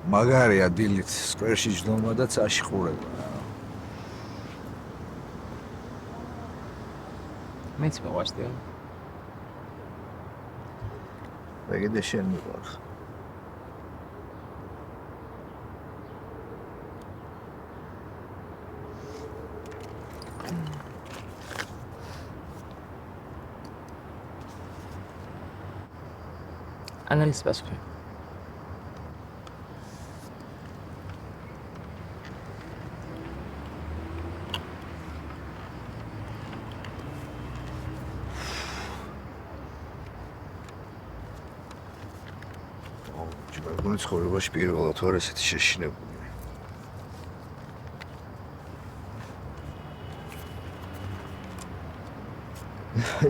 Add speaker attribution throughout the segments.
Speaker 1: მაგარია დილით სკვერში ჯდომა და წაში ყურება.
Speaker 2: მეც მოყვარს დილა.
Speaker 1: მეგიდე შენ მიყვარს.
Speaker 2: ანალიზ პასუხი.
Speaker 1: მეგონი ცხოვრებაში პირველად ვარ ესეთი შეშინებული.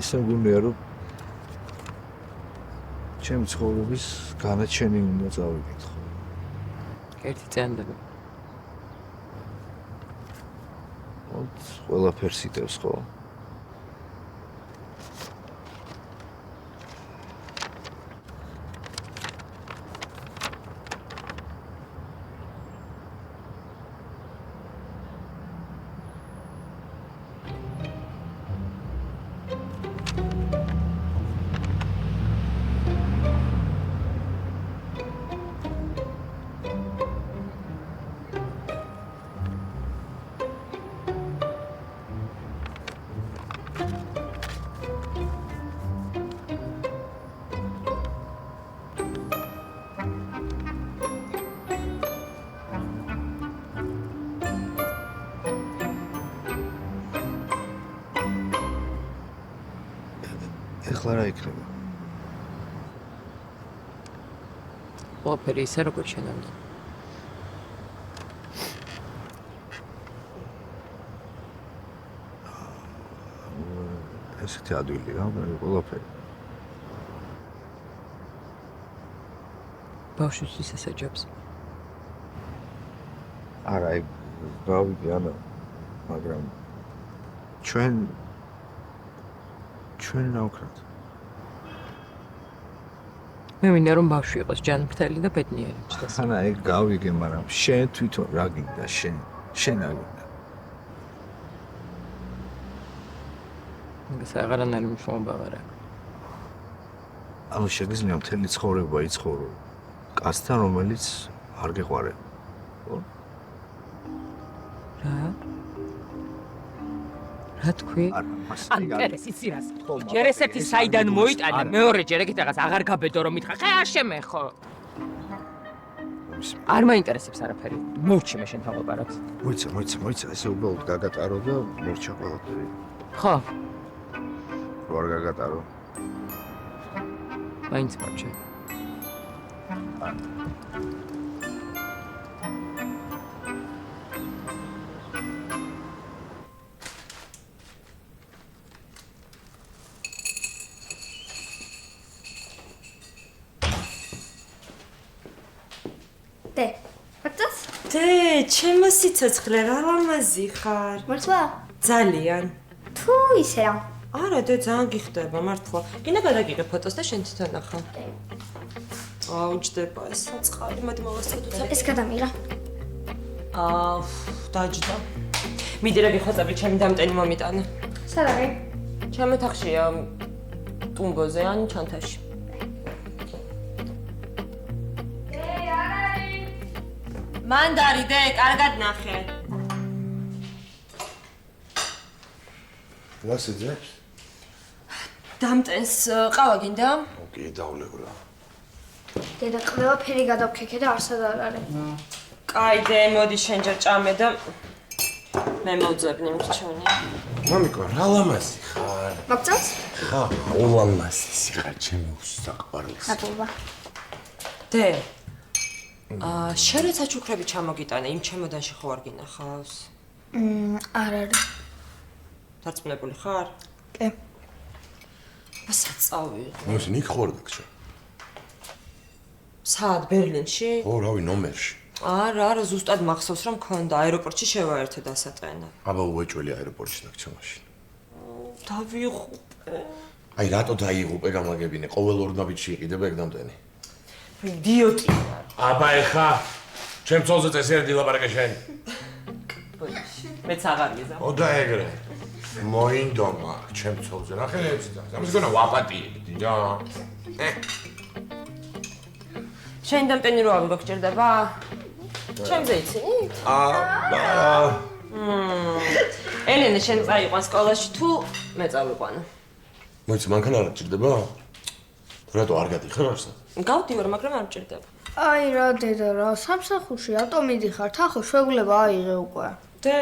Speaker 1: ესე მგონია რომ ჩემი ცხოვრების განაჩენი უნდა წავიკითხო.
Speaker 2: ერთი წანდები.
Speaker 1: ყველაფერს იტევს ხო? ეხლა რა იქნება?
Speaker 2: ყველაფერი ისე როგორც შენამდე.
Speaker 1: ესეთი ადვილია, ყველაფერი.
Speaker 2: ბავშვისთვის ესაჯობს.
Speaker 1: არა, გავიგე ანა, მაგრამ ჩვენ ნავქრად.
Speaker 2: მე მინდა რომ ბავშვი იყოს ჯანმრთელი და ბედნიერი.
Speaker 1: ანა, ეგ გავიგე, მაგრამ შენ თვითონ რა გინდა, შენ რა გინდა?
Speaker 2: მაგას აღარანაირი მნიშვნელობა აღარ აქვს.
Speaker 1: ანუ შეგიძლია მთელი ცხოვრება იცხოვრო კაცთან, რომელიც არ გეყვარება. ხო?
Speaker 2: რა თქვი?
Speaker 1: ან
Speaker 2: წერეს იცი რას? ჯერ ესეთი საიდან მოიტანე, მეორე ჯერ ეგეთ რაღაც აღარ გაბედო რომ მითხრა, ხე აშემე ხო? არ მაინტერესებს არაფერი. მოვჩი მე შენთან ვაპარაკ.
Speaker 1: მოიცა, ესე უბრალოდ გაგატარო და მორჩა ყველაფერი.
Speaker 2: ხო,
Speaker 1: რო არ გაგატარო.
Speaker 2: მაინც მორჩა.
Speaker 3: დე, მაგწას?
Speaker 4: დე, ჩემო სიცოცხლე რა ლამაზი ხარ.
Speaker 3: მართლა?
Speaker 4: ძალიან.
Speaker 3: თუ ისე რა.
Speaker 4: არა, დე, ძალიან გიხდება, მართლა. კიდე გადაგიღე ფოტოს და შენ თვითონ ნახავ. აუჯდება ეს საწყალი, მოდი მოვასწროთ.
Speaker 3: ეს გადამიღა.
Speaker 4: დაჯდა. მიდი რა გიხვაწები, ჩემი დამტენი მომიტანე.
Speaker 3: სად არის?
Speaker 4: ჩემ ოთახშია, ტუმბოზე ან ჩანთაში. მანდარი დე, კარგად ნახე.
Speaker 1: რა შეძებს?
Speaker 4: დამტენს ყავა გინდა?
Speaker 1: ოკი, დავლევრა.
Speaker 3: დედა ყველაფერი გადავქექე და არსად არ არის.
Speaker 4: კაი დე, მოდი შენ ჯერ ჭამე და მე მოვძებნი მრჩევნი.
Speaker 5: მამიკო, რა ლამაზი ხარ?
Speaker 3: მაგწას?
Speaker 5: ხა, ულამაზი ხარ, ჩემი უსაყვარლესი.
Speaker 3: აბობა.
Speaker 4: დე. შენ რა საჩუქრები ჩამოგიტანე, იმ ჩემოდანში ხო არ გინახავს?
Speaker 3: არ არის.
Speaker 4: დარწმუნებული ხარ?
Speaker 3: კი.
Speaker 4: საწავი.
Speaker 5: ნუ ისინი იქ ხوار დაგჭა.
Speaker 4: სად ბერლინში?
Speaker 5: ო, რავი, ნომერში.
Speaker 4: არა, ზუსტად მახსოვს რომ მქონდა აეროპორტში შევაერთე დასატვენა.
Speaker 5: აბა უეჭველი აეროპორტში დაგჭა მაშინ.
Speaker 4: დავიღუპე.
Speaker 5: აი, რატო დაიღუპე გამაგებინე? ყოველ ორ ნაბიჯში იყიდება ეგ დამტენი.
Speaker 4: იდიოტი.
Speaker 5: აბა ეხა ჩემ ცოლზე წესიერი დილაპარაკე შენ.
Speaker 4: მეც აღარ გიზამ.
Speaker 5: ოდა ეგრე. მოინდომა ჩემ ცოლზე ნახელებს და ამის გონა ვაპატიებდი რა.
Speaker 4: შენ დამტენი რო აღი გაგჭირდება? ჩემზე იცინი? ელენე შენ წაიყვან სკოლაში თუ მე წავიყვანო?
Speaker 5: მოიცა მანქანა არ ჭირდება? რატო არ გადიხარ არსად?
Speaker 4: გავდივარ, მაგრამ არ მჭირდება.
Speaker 3: აი რა დედა რა, სამსახურში რატომ მიდიხარ? თახო შეგვიძლია აიღე უკვე.
Speaker 4: დე,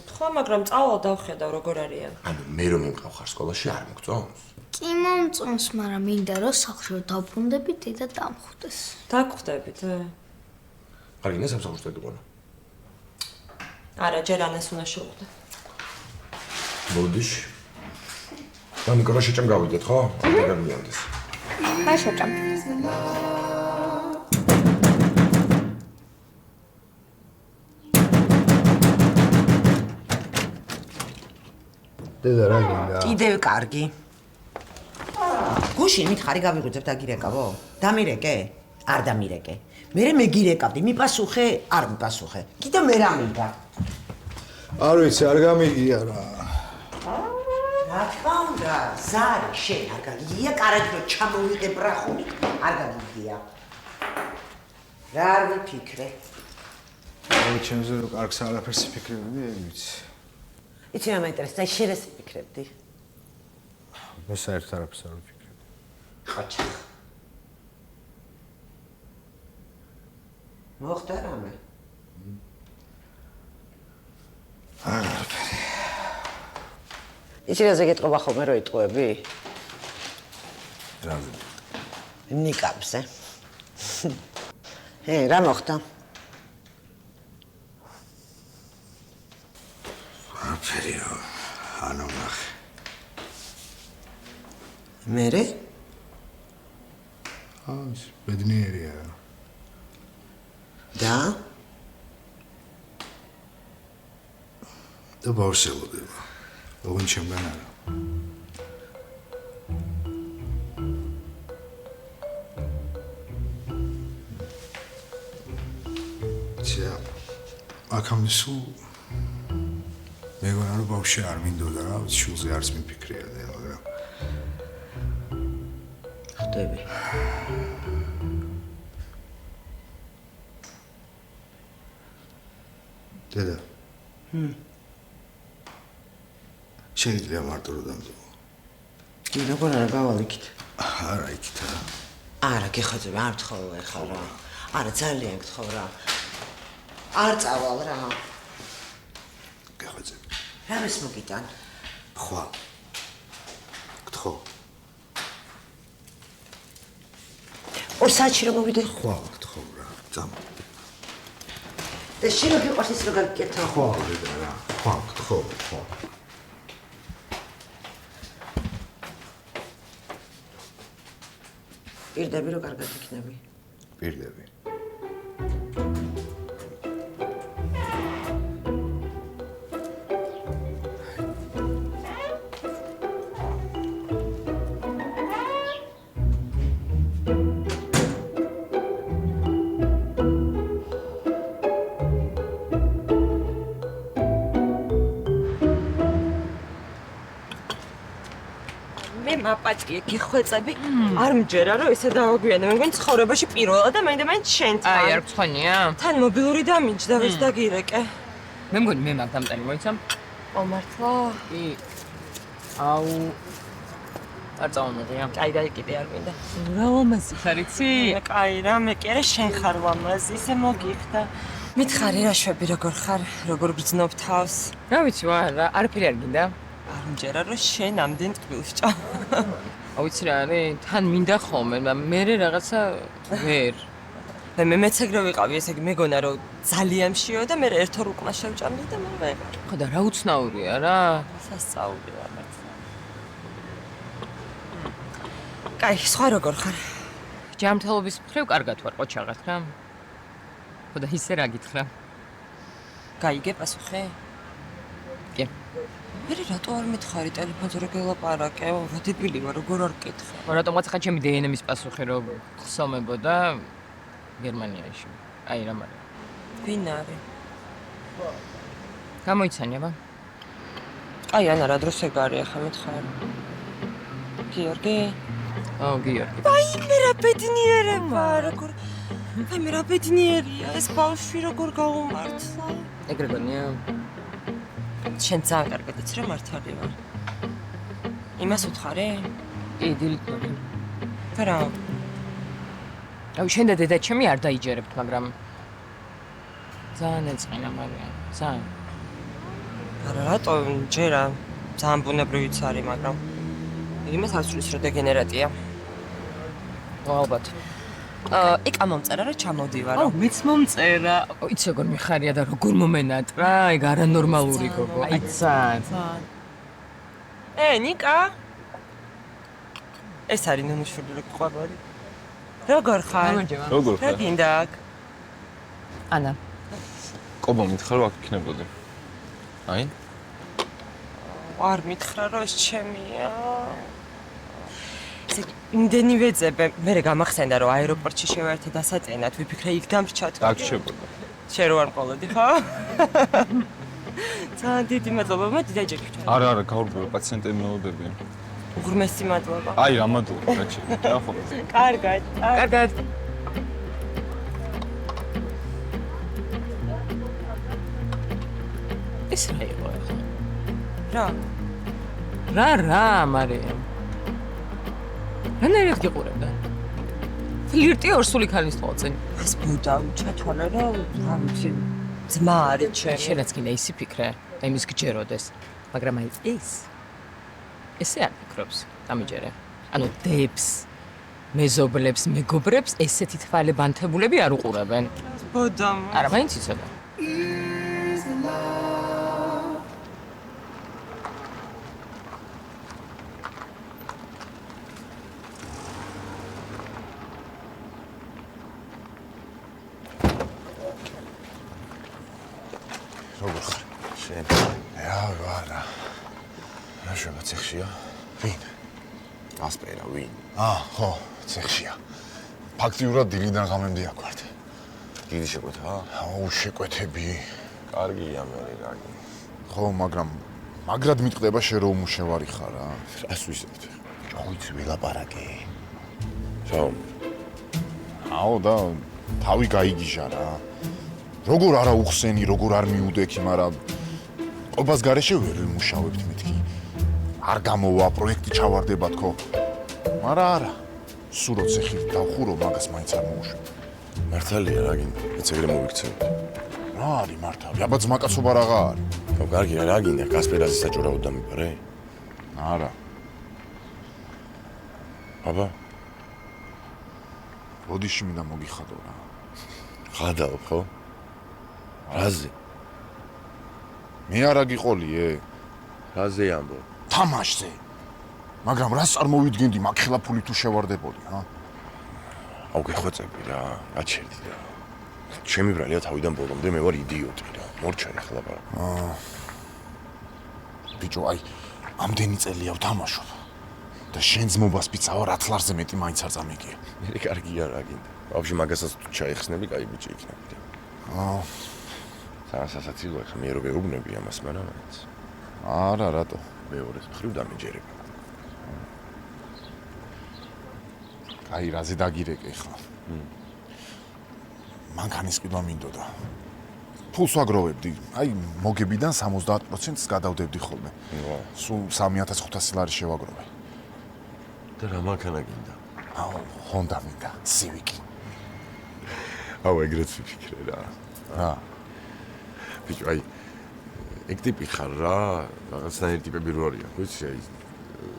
Speaker 4: ხო, მაგრამ წავალ დავხედავ როგორ არიან.
Speaker 5: ანუ მე რომ იმყავ სკოლაში არ მოგწონს?
Speaker 3: კი მომწონს, მაგრამ მინდა რომ სახლში დავბრუნდები დედა დამხვდეს.
Speaker 4: დაგხვდებით.
Speaker 5: კარგი, სამსახურში დაგიყვანა.
Speaker 4: არა, ჯერ ანას უნდა შევხვდე.
Speaker 5: მოდიში. და მიკრო შეჭამ გავიდეთ, ხო? დაგაგიანდეს.
Speaker 3: აი შეჭამ.
Speaker 1: დედა რა გინდა?
Speaker 6: კიდევ კარგი. გუშინ მითხარი გავიღვიძებ და გირეკავო? დამირეკე? არ დამირეკე. მე გირეკავდი, მიპასუხე, არ მიპასუხე. კიდევ მე რა მინდა?
Speaker 1: არ ვიცი, არ გამიგია რა.
Speaker 6: რა თქმა უნდა, ზარი შენ არ გამიგია, კარად რო ჩამოვიღებ რა ხუმი, არ გამიგია. რა არ ვიფიქრე?
Speaker 1: აი ჩემზე რო კარგს არაფერს ფიქრებდი, ეგ ვიცი.
Speaker 6: იცი რა მაინტერესებს, შენ ეს ვიფიქრებდი?
Speaker 1: მე საერთოდ არაფერს არ ვიფიქრებდი.
Speaker 6: ხოჩა. მოხდა რამე?
Speaker 1: არაფერი.
Speaker 6: იცი რაზე გეტყობა ხოლმე რო იტყუები?
Speaker 1: რაზე?
Speaker 6: ნიკაპზე. რა მოხდა?
Speaker 1: არაფერიო. ანუ ნახე.
Speaker 6: მერე?
Speaker 1: ის ბედნიერია.
Speaker 6: და?
Speaker 1: და ბავშვებოდება. ოღონდ ჩემგან არა. ჩა. აქამდე სულ მეგონა რომ ბავშვი არ მინდოდა რა, შულზე არც მიფიქრია და მაგრამ
Speaker 6: ხდები.
Speaker 1: დედა. შეიძლება მარტო რომ დამძო.
Speaker 6: კი, როგორ არა გავალ იქით?
Speaker 1: არა, იქით არა.
Speaker 6: არა, გეხოძები, არ ვთხოვ ეხლა რა. არა, ძალიან გთხოვ რა. არ წავალ რა.
Speaker 1: გეხოძები.
Speaker 6: რამეს მოგიტან?
Speaker 1: ხვალ. გთხოვ.
Speaker 6: ორ საათში რომ მოვიდე?
Speaker 1: ხვალ გთხოვ რა. წამო.
Speaker 6: და შენ რო გიყვარს ის რო გაგიკეთა?
Speaker 1: ხვალ დედა რა. ხვალ გთხოვ, ხვალ.
Speaker 6: პირდები რო კარგად იქნები.
Speaker 1: პირდები.
Speaker 4: მე მაპატიე გიხვეწები, არ მჯერა რომ ესე დავაგვიანე. მე მგონი ცხოვრებაში პირველად და მაინდა-მაინც შენთან.
Speaker 2: აი, არ გცხონია?
Speaker 4: თან მობილური დამინჯდა ვის დაგირეკე.
Speaker 2: მე მგონი მე მაგ დამტანი მოიცამ?
Speaker 4: ომართლა?
Speaker 2: კი. აუ არ წავამიღია.
Speaker 4: კაი და კიდე არ მინდა.
Speaker 2: რა ლამაზი ხარ იცი?
Speaker 4: კაი რა, მე კი არა შენ ხარ ლამაზი, ისე მოგიხდა. მითხარი რა შვები როგორ ხარ, როგორ გძნობ თავს?
Speaker 2: რა ვიცი, რა არაფერი არ გინდა?
Speaker 4: არ მჯერა რომ შენ ამდენ ტყილს ჭამ.
Speaker 2: აუ იცი რა არის? თან მინდა ხოლმე, მე რაღაცა ვერ.
Speaker 4: მე მეც ეგრე ვიყავი, ესე იგი მეგონა რომ ძალიან მშიო და მე ერთ ორ უკმა შევჭამდი და მე ვეღარ.
Speaker 2: ხო და რა უცნაურია რა?
Speaker 4: სასწაულია მართლა. კაი, სხვა როგორ ხარ?
Speaker 2: ჯანმრთელობის მხრივ კარგად ვარ, ყოჩაღად რა. ხო და ისე რა გითხრა?
Speaker 4: გაიგე პასუხი?
Speaker 2: კი.
Speaker 4: მე რატო არ მითხარი ტელეფონზე რა გელაპარაკე? რა დებილი ვარ, როგორ არ გკითხე?
Speaker 2: რატომაც ხა ჩემი დნმ-ის პასუხი რომ ხსომებოდა გერმანიაში. აი რა მაგრამ.
Speaker 4: ვინ არის?
Speaker 2: გამოიცანება.
Speaker 4: აი, ანა, რა დროს ეგ არის ახლა მითხარ. გიორგი?
Speaker 2: გიორგი.
Speaker 4: აი, მე რა ბედნიერია, როგორ. აი, მე რა ბედნიერია, ეს ბავშვი როგორ გაუმართლა.
Speaker 2: ეგრე გონია.
Speaker 4: შენ ძალიან კარგად იცი რა მართალი ვარ. იმას უთხარი?
Speaker 2: კი, დილიქნები.
Speaker 4: რა?
Speaker 2: აი, შენ და დედა ჩემი არ დაიჯერებთ, მაგრამ ძალიან ეწყინა მარია. ძალიან.
Speaker 4: არა, რატო ჯერა ძალიან ბუნებრივიც არის, მაგრამ იმას არ ვცulis, რომ დეგენერატია.
Speaker 2: ალბათ.
Speaker 4: ეკა მომწერა რა ჩამოდივარ.
Speaker 2: მეც მომწერა. იცი როგორ მიხარია და როგორ მომენატრა, ეგ არანორმალური გოგო. აი ძალიან.
Speaker 4: ნიკა? ეს არის ნუნუშვილი რო ყვავარი. როგორ ხარ?
Speaker 7: როგორ
Speaker 4: რა
Speaker 7: ხარ?
Speaker 4: გინდა აქ?
Speaker 2: ანა.
Speaker 7: კობა მითხრა რომ აქ იქნებოდი. აი?
Speaker 4: არ მითხრა რომ ეს ჩემია. ესე იმდენი ვეძებე, მე გამახსენდა რომ აეროპორტში შევერთე დასაწენად, ვიფიქრე იქ დამრჩათ.
Speaker 7: აქ შებრდა.
Speaker 4: შენ რო არ მყოლოდი, ხო? ძალიან დიდი მადლობა, მე დიდაჯექი.
Speaker 7: არა, გაურბე პაციენტები მეუბნები.
Speaker 4: უღრმესი მადლობა.
Speaker 7: აი, რა მადლობა, კაცი. რა ხო?
Speaker 4: კარგად.
Speaker 2: კარგად. ეს რა იყო ახლა? რა, მარია. რანაირად გიყურებდა? ფლირტი ორსული ქალის თვალწინ.
Speaker 4: ეს ბუდა უჩათვალე რა ვიცი. ძმა არის ჩემი.
Speaker 2: შენაც კიდე ისი ფიქრე, და იმის გჯეროდეს. მაგრამ აი ესე არ ფიქრობს, დამიჯერე. ანუ დებს, მეზობლებს, მეგობრებს ესეთი თვალებანთებულები არ უყურებენ.
Speaker 4: ბუდა.
Speaker 2: არა, მაინც იცოდა.
Speaker 5: როგორ ხარ? შენ. არა. რა შევა ციხშია? ვინ? ასპერა ვინ? ხო, ციხშია. ფაქტიურად დილიდან ღამემდე აქ ვარ. დიდი შეკვეთა? აუ, შეკვეთები. კარგია მე რაგი. ხო, მაგრამ მაგრად მიტყდება შენ რომ უმუშევარი ხარ რა. რას ვიზებთ? ჯოიც ვილაპარაკე. ჩაო. აუ და თავი გაიგიჟა რა. როგორ არა უხსენი, როგორ არ მიუდექი, მაგრამ ყოფას გარეშე ვერ ვიმუშავებთ მეთქი. არ გამოვა პროექტი ჩავარდება თქო. მაგრამ არა. სულ როცა ხილ დავხურო, მაგას მაინც არ მოუშვებ. მართალია რა გინდა? მეც ეგრე მოვიქცევით. რა არის მართალი? აბა ძმაკაცობა რაღა არის? ხო, კარგია რა გინდა? კასპერაძის საჭურავად დამიპარე? არა. აბა. ბოდიში მინდა მოგიხადო რა. ხადაო, ხო? რაზე? მე არა გიყოლიე? რაზე ამბო? თამაშზე. მაგრამ რას წარმოვიდგენდი მაგ ხილაფული თუ შევარდებოდი, ჰა? აუ გეხვეწები რა, გაჩერდი რა. ჩემი ბრალია თავიდან ბოლომდე მე ვარ იდიოტი რა. მორჩა ხლაპა. ბიჭო, აი, ამდენი წელია ვთამაშობ. და შენ ძმობას პიცავა რა თლარზე მეტი მაინც არ წამიგია. მე კარგია რა გინდა. ბავშვი მაგასაც თუ ჩაიხსნები, კაი ბიჭი იქნები. სასაცილო ხა მე რო გეუბნები ამას მანავაც. არა, რატო? მეორეს მხრივ დამიჯერებ. აი, რაზე დაგირეკე ხა. მანქანის ყიდვა მინდოდა. ფულს ვაგროვებდი. აი, მოგებიდან 70%-ს გადავდებდი ხოლმე. სულ 3500 ლარი შევაგროვე. და რა მანქანა გინდა? აუ, Honda მინდა, Civic. აუ, ეგრეც ვიფიქრე რა. რა? ბიჭო, აი, ეგ ტიპი ხარ რა, რაღაცნაირი ტიპები რო არიან, ვიცი, აი,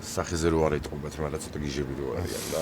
Speaker 5: სახეზე რო არ ეტყობათ, მაგრამ ცოტა გიჟები რო არიან და